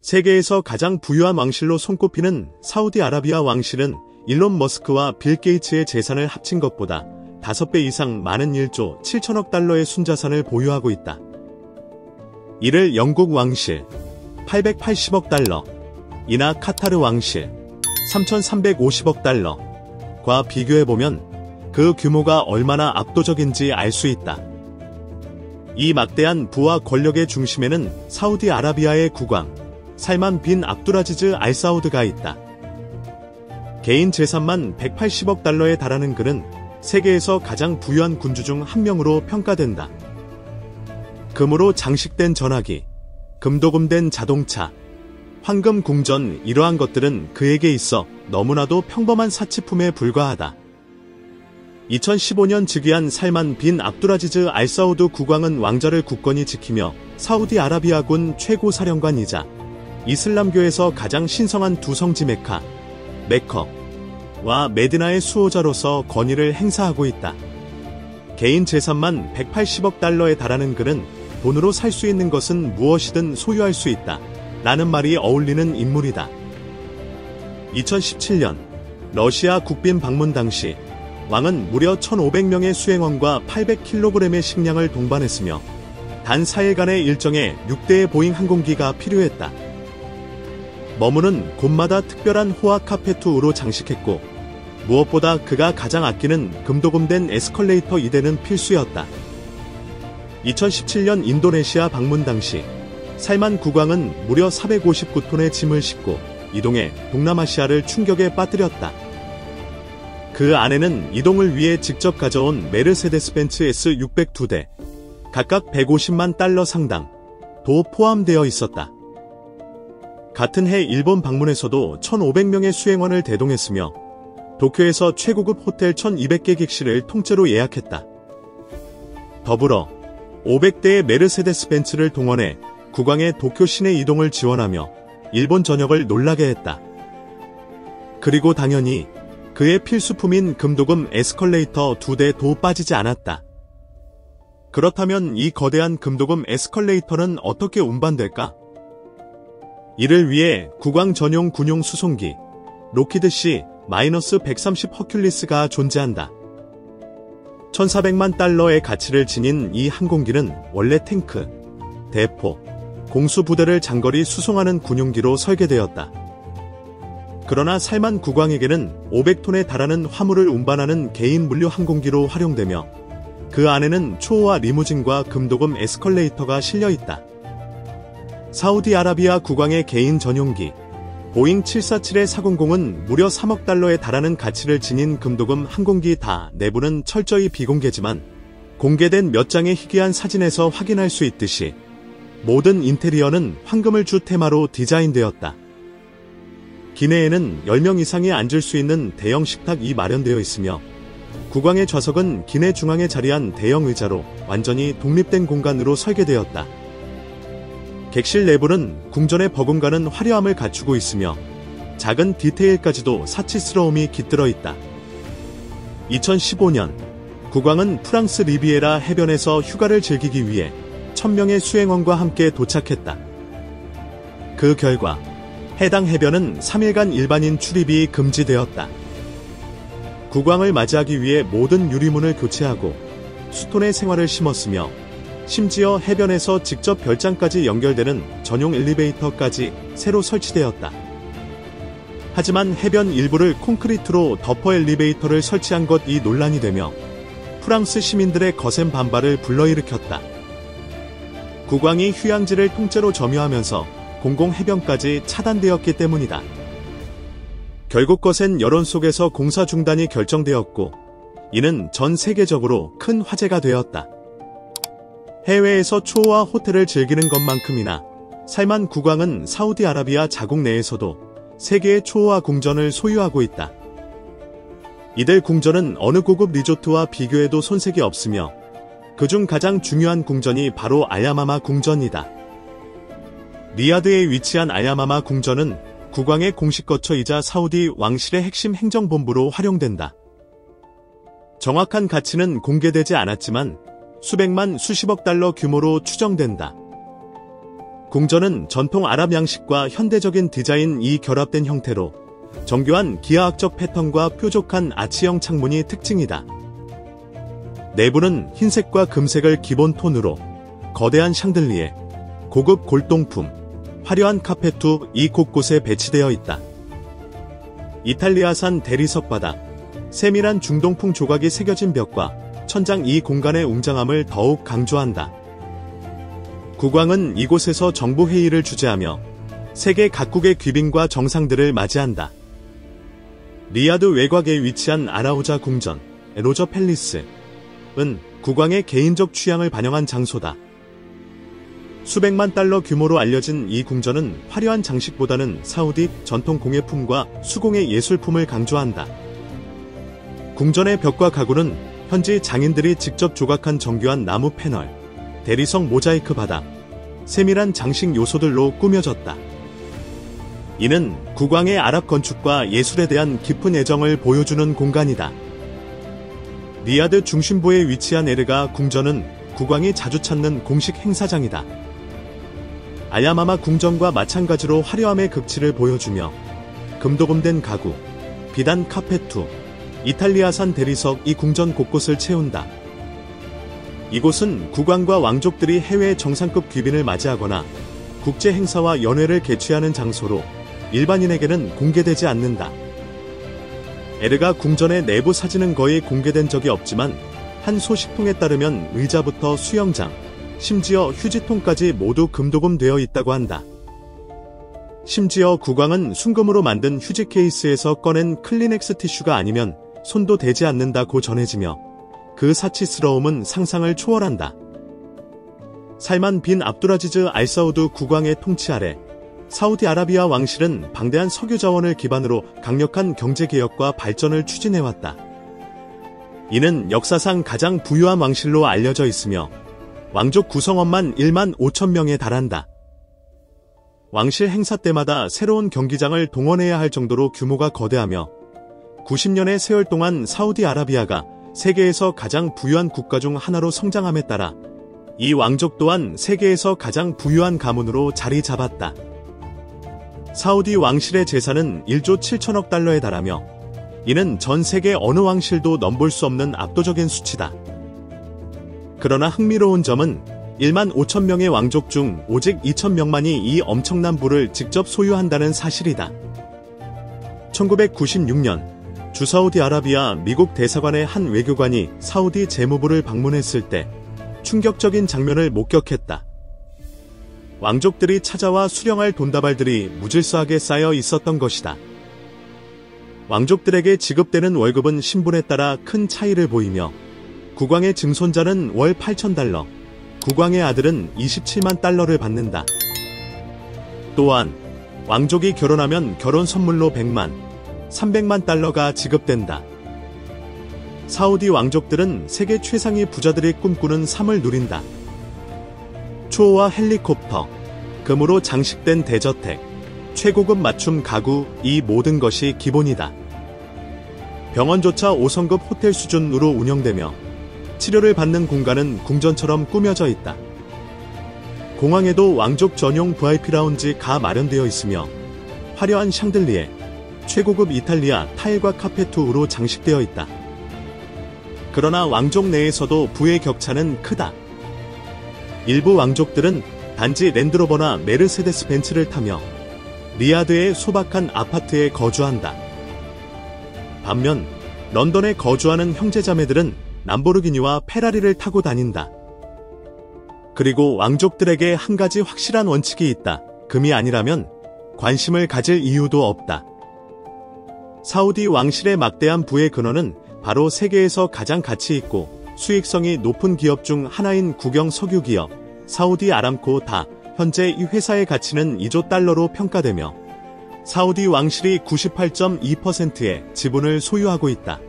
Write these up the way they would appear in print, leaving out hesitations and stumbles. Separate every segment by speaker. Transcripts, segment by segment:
Speaker 1: 세계에서 가장 부유한 왕실로 손꼽히는 사우디아라비아 왕실은 일론 머스크와 빌 게이츠의 재산을 합친 것보다 5배 이상 많은 1조 7천억 달러의 순자산을 보유하고 있다. 이를 영국 왕실 880억 달러, 이나 카타르 왕실 3,350억 달러과 비교해보면 그 규모가 얼마나 압도적인지 알 수 있다. 이 막대한 부와 권력의 중심에는 사우디아라비아의 국왕 살만 빈 압두라지즈 알 사우드가 있다. 개인 재산만 180억 달러에 달하는 그는 세계에서 가장 부유한 군주 중 한 명으로 평가된다. 금으로 장식된 전화기, 금도금된 자동차, 황금 궁전 이러한 것들은 그에게 있어 너무나도 평범한 사치품에 불과하다. 2015년 즉위한 살만 빈 압두라지즈 알 사우드 국왕은 왕좌를 굳건히 지키며 사우디아라비아군 최고 사령관이자 이슬람교에서 가장 신성한 두 성지 메카와 메디나의 수호자로서 권위를 행사하고 있다. 개인 재산만 180억 달러에 달하는 그는 돈으로 살 수 있는 것은 무엇이든 소유할 수 있다 라는 말이 어울리는 인물이다. 2017년 러시아 국빈 방문 당시 왕은 무려 1,500명의 수행원과 800kg의 식량을 동반했으며 단 4일간의 일정에 6대의 보잉 항공기가 필요했다. 머무는 곳마다 특별한 호화 카페트로 장식했고 무엇보다 그가 가장 아끼는 금도금된 에스컬레이터 2대는 필수였다. 2017년 인도네시아 방문 당시 살만 국왕은 무려 459톤의 짐을 싣고 이동해 동남아시아를 충격에 빠뜨렸다. 그 안에는 이동을 위해 직접 가져온 메르세데스 벤츠 S600 2대, 각각 150만 달러 상당도 포함되어 있었다. 같은 해 일본 방문에서도 1,500명의 수행원을 대동했으며 도쿄에서 최고급 호텔 1,200개 객실을 통째로 예약했다. 더불어 500대의 메르세데스 벤츠를 동원해 국왕의 도쿄 시내 이동을 지원하며 일본 전역을 놀라게 했다. 그리고 당연히 그의 필수품인 금도금 에스컬레이터 2대도 빠지지 않았다. 그렇다면 이 거대한 금도금 에스컬레이터는 어떻게 운반될까? 이를 위해 국왕 전용 군용 수송기 로키드 C-130 허큘리스가 존재한다. 1,400만 달러의 가치를 지닌 이 항공기는 원래 탱크, 대포, 공수부대를 장거리 수송하는 군용기로 설계되었다. 그러나 살만 국왕에게는 500톤에 달하는 화물을 운반하는 개인 물류 항공기로 활용되며 그 안에는 초호화 리무진과 금도금 에스컬레이터가 실려있다. 사우디아라비아 국왕의 개인 전용기 보잉 747-400은 무려 3억 달러에 달하는 가치를 지닌 금도금 항공기 다 내부는 철저히 비공개지만 공개된 몇 장의 희귀한 사진에서 확인할 수 있듯이 모든 인테리어는 황금을 주 테마로 디자인되었다. 기내에는 10명 이상이 앉을 수 있는 대형 식탁이 마련되어 있으며 국왕의 좌석은 기내 중앙에 자리한 대형 의자로 완전히 독립된 공간으로 설계되었다. 객실 내부는 궁전의 버금가는 화려함을 갖추고 있으며 작은 디테일까지도 사치스러움이 깃들어 있다. 2015년 국왕은 프랑스 리비에라 해변에서 휴가를 즐기기 위해 1,000명의 수행원과 함께 도착했다. 그 결과 해당 해변은 3일간 일반인 출입이 금지되었다. 국왕을 맞이하기 위해 모든 유리문을 교체하고 수톤의 생활을 심었으며 심지어 해변에서 직접 별장까지 연결되는 전용 엘리베이터까지 새로 설치되었다. 하지만 해변 일부를 콘크리트로 덮어 엘리베이터를 설치한 것이 논란이 되며 프랑스 시민들의 거센 반발을 불러일으켰다. 국왕이 휴양지를 통째로 점유하면서 공공 해변까지 차단되었기 때문이다. 결국 거센 여론 속에서 공사 중단이 결정되었고 이는 전 세계적으로 큰 화제가 되었다. 해외에서 초호화 호텔을 즐기는 것만큼이나 살만 국왕은 사우디아라비아 자국 내에서도 세계의 초호화 궁전을 소유하고 있다. 이들 궁전은 어느 고급 리조트와 비교해도 손색이 없으며 그중 가장 중요한 궁전이 바로 알야마마 궁전이다. 리야드에 위치한 알야마마 궁전은 국왕의 공식 거처이자 사우디 왕실의 핵심 행정본부로 활용된다. 정확한 가치는 공개되지 않았지만 수백만 수십억 달러 규모로 추정된다. 궁전은 전통 아랍 양식과 현대적인 디자인이 결합된 형태로 정교한 기하학적 패턴과 뾰족한 아치형 창문이 특징이다. 내부는 흰색과 금색을 기본 톤으로 거대한 샹들리에, 고급 골동품, 화려한 카페트이 곳곳에 배치되어 있다. 이탈리아산 대리석 바닥, 세밀한 중동풍 조각이 새겨진 벽과 천장 이 공간의 웅장함을 더욱 강조한다. 국왕은 이곳에서 정부 회의를 주재하며 세계 각국의 귀빈과 정상들을 맞이한다. 리야드 외곽에 위치한 아라우자 궁전, 로저 팰리스은 국왕의 개인적 취향을 반영한 장소다. 수백만 달러 규모로 알려진 이 궁전은 화려한 장식보다는 사우디 전통 공예품과 수공예 예술품을 강조한다. 궁전의 벽과 가구는 현지 장인들이 직접 조각한 정교한 나무 패널, 대리석 모자이크 바닥, 세밀한 장식 요소들로 꾸며졌다. 이는 국왕의 아랍 건축과 예술에 대한 깊은 애정을 보여주는 공간이다. 리야드 중심부에 위치한 에르가 궁전은 국왕이 자주 찾는 공식 행사장이다. 알야마마 궁전과 마찬가지로 화려함의 극치를 보여주며 금도금된 가구, 비단 카페트, 이탈리아산 대리석 이 궁전 곳곳을 채운다. 이곳은 국왕과 왕족들이 해외 정상급 귀빈을 맞이하거나 국제 행사와 연회를 개최하는 장소로 일반인에게는 공개되지 않는다. 에르가 궁전의 내부 사진은 거의 공개된 적이 없지만 한 소식통에 따르면 의자부터 수영장, 심지어 휴지통까지 모두 금도금 되어 있다고 한다. 심지어 국왕은 순금으로 만든 휴지 케이스에서 꺼낸 클리넥스 티슈가 아니면 손도 대지 않는다고 전해지며 그 사치스러움은 상상을 초월한다. 살만 빈 압두라지즈 알사우드 국왕의 통치 아래 사우디아라비아 왕실은 방대한 석유 자원을 기반으로 강력한 경제개혁과 발전을 추진해왔다. 이는 역사상 가장 부유한 왕실로 알려져 있으며 왕족 구성원만 1만 5천 명에 달한다. 왕실 행사 때마다 새로운 경기장을 동원해야 할 정도로 규모가 거대하며 90년의 세월 동안 사우디아라비아가 세계에서 가장 부유한 국가 중 하나로 성장함에 따라 이 왕족 또한 세계에서 가장 부유한 가문으로 자리 잡았다. 사우디 왕실의 재산은 1조 7천억 달러에 달하며 이는 전 세계 어느 왕실도 넘볼 수 없는 압도적인 수치다. 그러나 흥미로운 점은 1만 5천 명의 왕족 중 오직 2천 명만이 이 엄청난 부를 직접 소유한다는 사실이다. 1996년 주사우디아라비아 미국 대사관의 한 외교관이 사우디 재무부를 방문했을 때 충격적인 장면을 목격했다. 왕족들이 찾아와 수령할 돈다발들이 무질서하게 쌓여 있었던 것이다. 왕족들에게 지급되는 월급은 신분에 따라 큰 차이를 보이며 국왕의 증손자는 월 8,000달러, 국왕의 아들은 27만 달러를 받는다. 또한 왕족이 결혼하면 결혼 선물로 100만, 300만 달러가 지급된다. 사우디 왕족들은 세계 최상위 부자들이 꿈꾸는 삶을 누린다. 초호화 헬리콥터, 금으로 장식된 대저택, 최고급 맞춤 가구 이 모든 것이 기본이다. 병원조차 5성급 호텔 수준으로 운영되며 치료를 받는 공간은 궁전처럼 꾸며져 있다. 공항에도 왕족 전용 VIP 라운지가 마련되어 있으며 화려한 샹들리에, 최고급 이탈리아 타일과 카페트로 장식되어 있다. 그러나 왕족 내에서도 부의 격차는 크다. 일부 왕족들은 단지 랜드로버나 메르세데스 벤츠를 타며 리야드의 소박한 아파트에 거주한다. 반면 런던에 거주하는 형제자매들은 람보르기니와 페라리를 타고 다닌다. 그리고 왕족들에게 한 가지 확실한 원칙이 있다. 금이 아니라면 관심을 가질 이유도 없다. 사우디 왕실의 막대한 부의 근원은 바로 세계에서 가장 가치 있고 수익성이 높은 기업 중 하나인 국영 석유 기업 사우디 아람코 다. 현재 이 회사의 가치는 2조 달러로 평가되며 사우디 왕실이 98.2%의 지분을 소유하고 있다.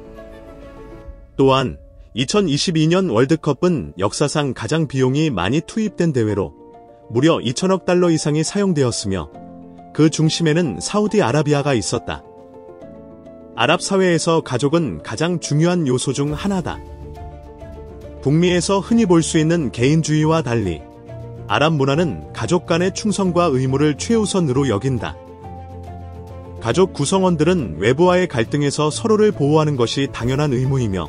Speaker 1: 또한 2022년 월드컵은 역사상 가장 비용이 많이 투입된 대회로 무려 2천억 달러 이상이 사용되었으며 그 중심에는 사우디아라비아가 있었다. 아랍 사회에서 가족은 가장 중요한 요소 중 하나다. 북미에서 흔히 볼 수 있는 개인주의와 달리 아랍 문화는 가족 간의 충성과 의무를 최우선으로 여긴다. 가족 구성원들은 외부와의 갈등에서 서로를 보호하는 것이 당연한 의무이며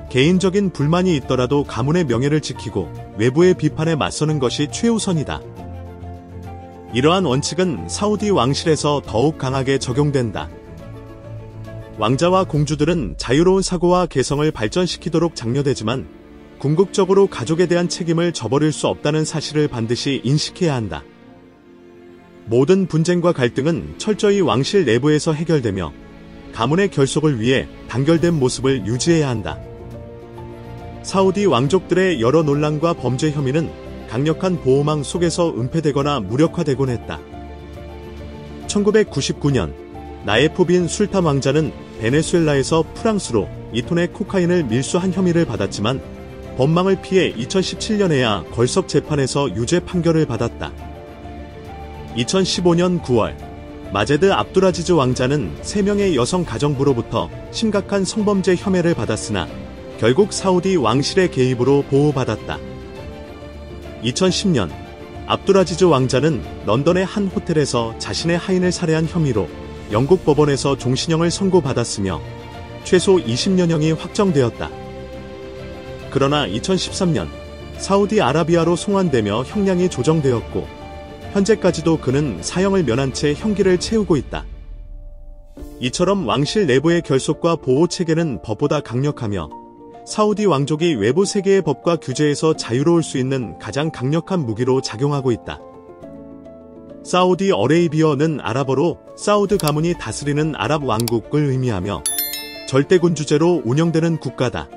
Speaker 1: 개인적인 불만이 있더라도 가문의 명예를 지키고 외부의 비판에 맞서는 것이 최우선이다. 이러한 원칙은 사우디 왕실에서 더욱 강하게 적용된다. 왕자와 공주들은 자유로운 사고와 개성을 발전시키도록 장려되지만 궁극적으로 가족에 대한 책임을 저버릴 수 없다는 사실을 반드시 인식해야 한다. 모든 분쟁과 갈등은 철저히 왕실 내부에서 해결되며 가문의 결속을 위해 단결된 모습을 유지해야 한다. 사우디 왕족들의 여러 논란과 범죄 혐의는 강력한 보호망 속에서 은폐되거나 무력화되곤 했다. 1999년 나예프 빈 술탄 왕자는 베네수엘라에서 프랑스로 2톤의 코카인을 밀수한 혐의를 받았지만 법망을 피해 2017년에야 걸석 재판에서 유죄 판결을 받았다. 2015년 9월 마제드 압두라지즈 왕자는 3명의 여성 가정부로부터 심각한 성범죄 혐의를 받았으나 결국 사우디 왕실의 개입으로 보호받았다. 2010년 압두라지즈 왕자는 런던의 한 호텔에서 자신의 하인을 살해한 혐의로 영국 법원에서 종신형을 선고받았으며 최소 20년형이 확정되었다. 그러나 2013년 사우디아라비아로 송환되며 형량이 조정되었고 현재까지도 그는 사형을 면한 채 형기를 채우고 있다. 이처럼 왕실 내부의 결속과 보호 체계는 법보다 강력하며 사우디 왕족이 외부 세계의 법과 규제에서 자유로울 수 있는 가장 강력한 무기로 작용하고 있다. 사우디 어레이비어는 아랍어로 사우드 가문이 다스리는 아랍 왕국을 의미하며 절대군 주제로 운영되는 국가다.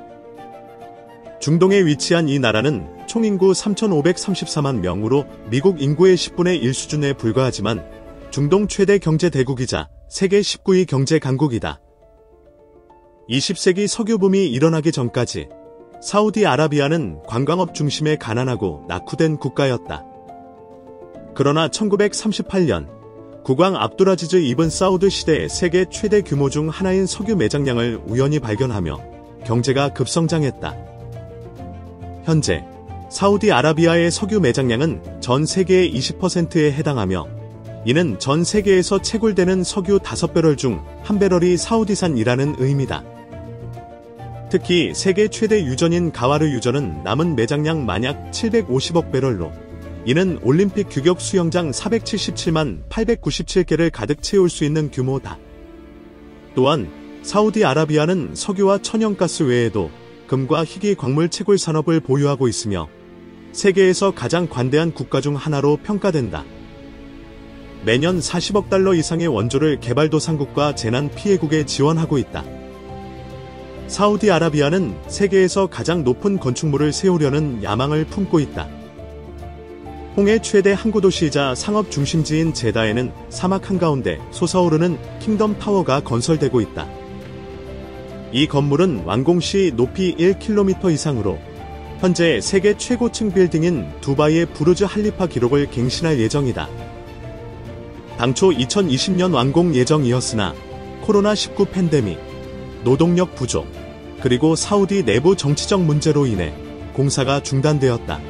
Speaker 1: 중동에 위치한 이 나라는 총인구 3,534만 명으로 미국 인구의 10분의 1 수준에 불과하지만 중동 최대 경제 대국이자 세계 19위 경제 강국이다. 20세기 석유붐이 일어나기 전까지 사우디아라비아는 관광업 중심의 가난하고 낙후된 국가였다. 그러나 1938년 국왕 압두라지즈 이븐 사우드 시대에 세계 최대 규모 중 하나인 석유 매장량을 우연히 발견하며 경제가 급성장했다. 현재 사우디아라비아의 석유 매장량은 전 세계의 20%에 해당하며 이는 전 세계에서 채굴되는 석유 5배럴 중 1배럴이 사우디산이라는 의미다. 특히 세계 최대 유전인 가와르 유전은 남은 매장량 만약 750억 배럴로 이는 올림픽 규격 수영장 477만 897개를 가득 채울 수 있는 규모다. 또한 사우디아라비아는 석유와 천연가스 외에도 금과 희귀 광물 채굴 산업을 보유하고 있으며 세계에서 가장 관대한 국가 중 하나로 평가된다. 매년 40억 달러 이상의 원조를 개발도상국과 재난 피해국에 지원하고 있다. 사우디아라비아는 세계에서 가장 높은 건축물을 세우려는 야망을 품고 있다. 홍해 최대 항구도시이자 상업 중심지인 제다에는 사막 한가운데 솟아오르는 킹덤 타워가 건설되고 있다. 이 건물은 완공 시 높이 1km 이상으로 현재 세계 최고층 빌딩인 두바이의 부르즈 할리파 기록을 갱신할 예정이다. 당초 2020년 완공 예정이었으나 코로나19 팬데믹, 노동력 부족, 그리고 사우디 내부 정치적 문제로 인해 공사가 중단되었다.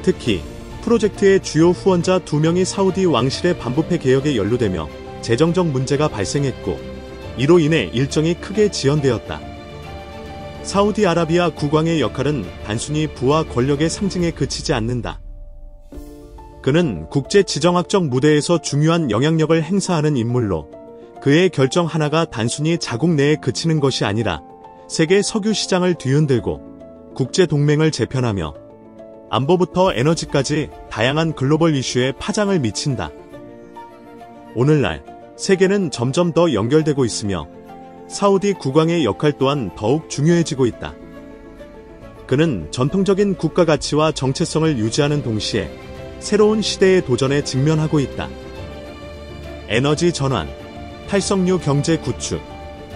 Speaker 1: 특히 프로젝트의 주요 후원자 2명이 사우디 왕실의 반부패 개혁에 연루되며 재정적 문제가 발생했고 이로 인해 일정이 크게 지연되었다. 사우디아라비아 국왕의 역할은 단순히 부와 권력의 상징에 그치지 않는다. 그는 국제 지정학적 무대에서 중요한 영향력을 행사하는 인물로 그의 결정 하나가 단순히 자국 내에 그치는 것이 아니라 세계 석유 시장을 뒤흔들고 국제 동맹을 재편하며 안보부터 에너지까지 다양한 글로벌 이슈에 파장을 미친다. 오늘날 세계는 점점 더 연결되고 있으며 사우디 국왕의 역할 또한 더욱 중요해지고 있다. 그는 전통적인 국가 가치와 정체성을 유지하는 동시에 새로운 시대의 도전에 직면하고 있다. 에너지 전환, 탈석유 경제 구축,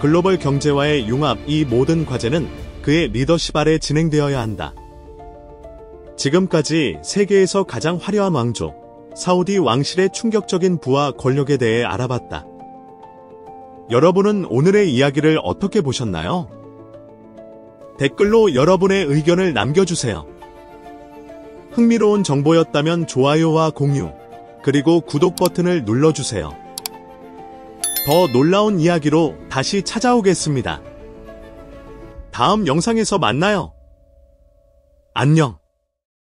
Speaker 1: 글로벌 경제와의 융합, 이 모든 과제는 그의 리더십 아래 진행되어야 한다. 지금까지 세계에서 가장 화려한 왕족, 사우디 왕실의 충격적인 부와 권력에 대해 알아봤다. 여러분은 오늘의 이야기를 어떻게 보셨나요? 댓글로 여러분의 의견을 남겨주세요. 흥미로운 정보였다면 좋아요와 공유, 그리고 구독 버튼을 눌러주세요. 더 놀라운 이야기로 다시 찾아오겠습니다. 다음 영상에서 만나요. 안녕.